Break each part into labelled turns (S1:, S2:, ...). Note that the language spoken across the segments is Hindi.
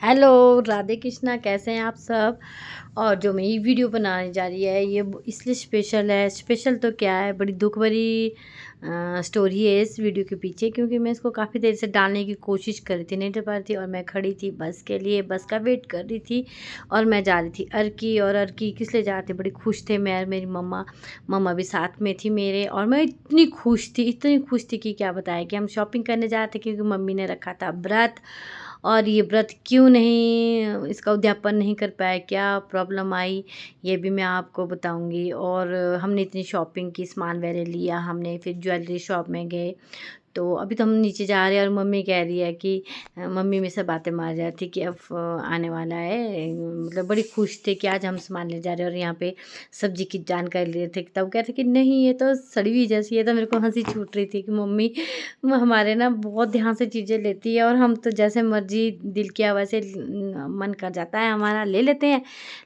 S1: हेलो, राधे कृष्णा, कैसे हैं आप सब। और जो मैं ये वीडियो बनाने जा रही है ये इसलिए स्पेशल है। स्पेशल तो क्या है, बड़ी दुख भरी स्टोरी है इस वीडियो के पीछे, क्योंकि मैं इसको काफ़ी देर से डालने की कोशिश कर रही थी, नहीं कर पा रही थी। और मैं खड़ी थी बस के लिए, बस का वेट कर रही थी। और मैं जा रही थी अर्की। और अर्की किस लिए जा रही थी, बड़ी खुश थे मैं और मेरी मम्मा। मम्मा भी साथ में थी मेरे। और मैं इतनी खुश थी कि क्या बताया, कि हम शॉपिंग करने जा रहे थे, क्योंकि मम्मी ने रखा था व्रत। और ये व्रत क्यों नहीं इसका उद्यापन नहीं कर पाया, क्या प्रॉब्लम आई, ये भी मैं आपको बताऊंगी। और हमने इतनी शॉपिंग की, सामान वगैरह लिया हमने, फिर ज्वेलरी शॉप में गए। तो अभी तो हम नीचे जा रहे हैं और मम्मी कह रही है कि मम्मी में से बातें मार रही थी कि अब आने वाला है। मतलब बड़ी खुश थे कि आज हम सामान ले जा रहे हैं। और यहाँ पे सब्जी की जानकारी ले रहे थे, तब कहते कि नहीं ये तो सड़ी हुई जैसी है। तो मेरे को हंसी छूट रही थी कि मम्मी हमारे ना बहुत ध्यान से चीज़ें लेती है, और हम तो जैसे मर्जी दिल किया वैसे मन कर जाता है हमारा, ले लेते हैं।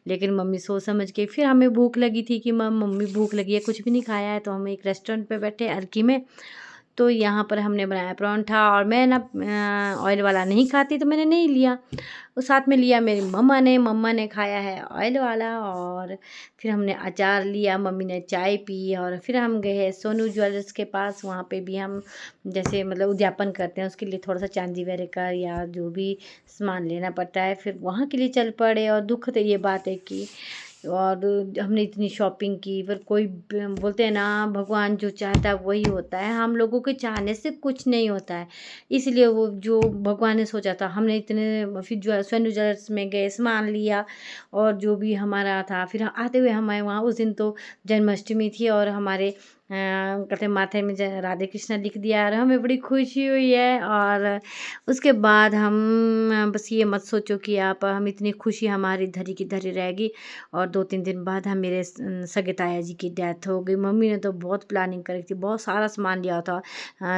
S1: लेकिन मम्मी सोच समझ के, फिर हमें भूख लगी थी कि मम्मी भूख लगी है, कुछ भी नहीं खाया है। तो हम एक रेस्टोरेंट पे बैठे अर्की में। तो यहाँ पर हमने बनाया परांठा। और मैं ना ऑयल वाला नहीं खाती, तो मैंने नहीं लिया। और साथ में लिया मेरी मम्मा ने खाया है ऑयल वाला। और फिर हमने अचार लिया, मम्मी ने चाय पी। और फिर हम गए हैं सोनू ज्वेलर्स के पास। वहाँ पे भी हम जैसे मतलब उद्यापन करते हैं, उसके लिए थोड़ा सा चांदी वगैरह का या जो भी सामान लेना पड़ता है, फिर वहाँ के लिए चल पड़े। और दुख तो ये बात है कि और हमने इतनी शॉपिंग की, पर कोई बोलते हैं ना, भगवान जो चाहता है वही होता है, हम लोगों के चाहने से कुछ नहीं होता है। इसलिए वो जो भगवान ने सोचा था, हमने इतने फिर जो स्वर्ण ज्वेलर्स में गए, सामान लिया और जो भी हमारा था। फिर आते हुए हमारे वहाँ उस दिन तो जन्माष्टमी थी, और हमारे कहते माथे में राधे कृष्णा लिख दिया, और हमें बड़ी खुशी हुई है। और उसके बाद हम बस ये मत सोचो कि आप, हम इतनी खुशी हमारी धरी की धरी रहेगी। और 2-3 दिन बाद हम मेरे सगे ताया जी की डेथ हो गई। मम्मी ने तो बहुत प्लानिंग करी थी, बहुत सारा सामान लिया था।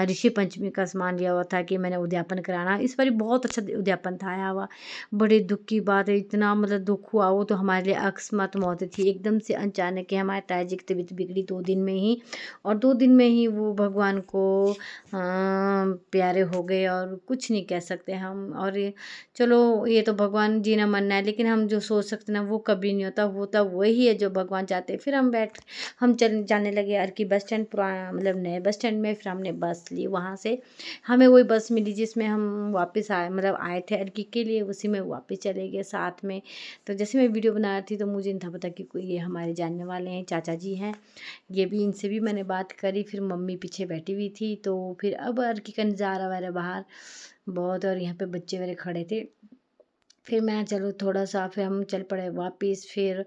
S1: ऋषि पंचमी का सामान लिया हुआ था कि मैंने उद्यापन कराना। इस बार बहुत अच्छा उद्यापन था आया हुआ। बड़े दुख की बात है, इतना मतलब दुख हुआ। वो तो हमारे लिए अकस्मात मौत थी, एकदम से अचानक कि हमारे ताया जी की तबीयत बिगड़ी 2 दिन में ही। और 2 दिन में ही वो भगवान को प्यारे हो गए, और कुछ नहीं कह सकते हम। और चलो ये तो भगवान जीना मरना है, लेकिन हम जो सोच सकते ना वो कभी नहीं होता। होता वही है जो भगवान चाहते हैं। फिर हम चल जाने लगे अर्की बस स्टैंड, पुराना मतलब नए बस स्टैंड में। फिर हमने बस ली, वहाँ से हमें वही बस मिली जिसमें हम वापस आए, मतलब आए थे अर्की के लिए, उसी में वापस चले गए साथ में। तो जैसे मैं वीडियो बना रही थी, तो मुझे नहीं था पता कि कोई ये हमारे जानने वाले हैं, चाचा जी हैं। ये भी, इनसे भी मैंने बात करी। फिर मम्मी पीछे बैठी हुई थी। तो फिर अब अर्की का नज़ारा वगैरह बाहर बहुत, और यहाँ पे बच्चे मेरे खड़े थे। फिर मैं चलो थोड़ा सा, फिर हम चल पड़े वापस। फिर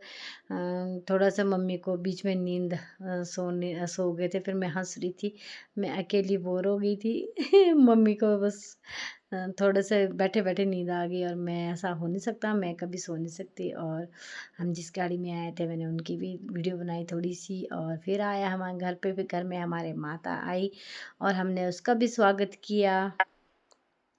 S1: थोड़ा सा मम्मी को बीच में नींद सो गए थे। फिर मैं हंस रही थी, मैं अकेली बोर हो गई थी मम्मी को बस थोड़े से बैठे बैठे नींद आ गई। और मैं, ऐसा हो नहीं सकता, मैं कभी सो नहीं सकती। और हम जिस गाड़ी में आए थे, मैंने उनकी भी वीडियो बनाई थोड़ी सी। और फिर आया हमारे घर पे, फिर घर में हमारे माता आई, और हमने उसका भी स्वागत किया।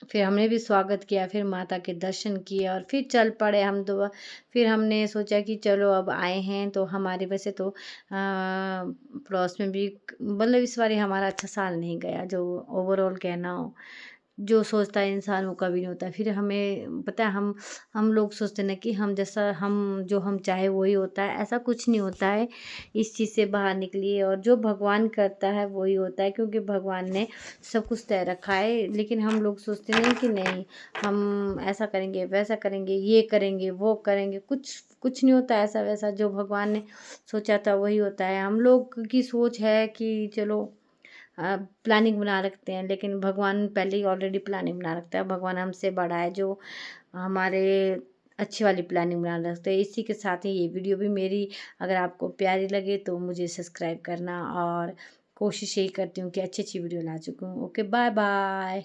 S1: फिर हमने भी स्वागत किया, फिर माता के दर्शन किए, और फिर चल पड़े हम दो। फिर हमने सोचा कि चलो अब आए हैं तो हमारे, वैसे तो पड़ोस में भी मतलब इस बार हमारा अच्छा साल नहीं गया, जो ओवरऑल कहना हो। जो सोचता है इंसान वो कभी नहीं होता। फिर हमें पता है, हम लोग सोचते हैं ना कि हम जैसा, हम जो हम चाहे वही होता है, ऐसा कुछ नहीं होता है। इस चीज़ से बाहर निकलिए, और जो भगवान करता है वही होता है, क्योंकि भगवान ने सब कुछ तय रखा है। लेकिन हम लोग सोचते नहीं कि नहीं, हम ऐसा करेंगे, वैसा करेंगे, ये करेंगे, वो करेंगे। कुछ कुछ नहीं होता ऐसा वैसा, जो भगवान ने सोचा था वही होता है। हम लोग की सोच है कि चलो प्लानिंग बना रखते हैं, लेकिन भगवान पहले ही ऑलरेडी प्लानिंग बना रखता है। भगवान हमसे बड़ा है, जो हमारे अच्छी वाली प्लानिंग बना रखते हैं। इसी के साथ ही ये वीडियो भी मेरी, अगर आपको प्यारी लगे तो मुझे सब्सक्राइब करना। और कोशिश यही करती हूँ कि अच्छी अच्छी वीडियो ला चुकूँ। Okay, bye bye.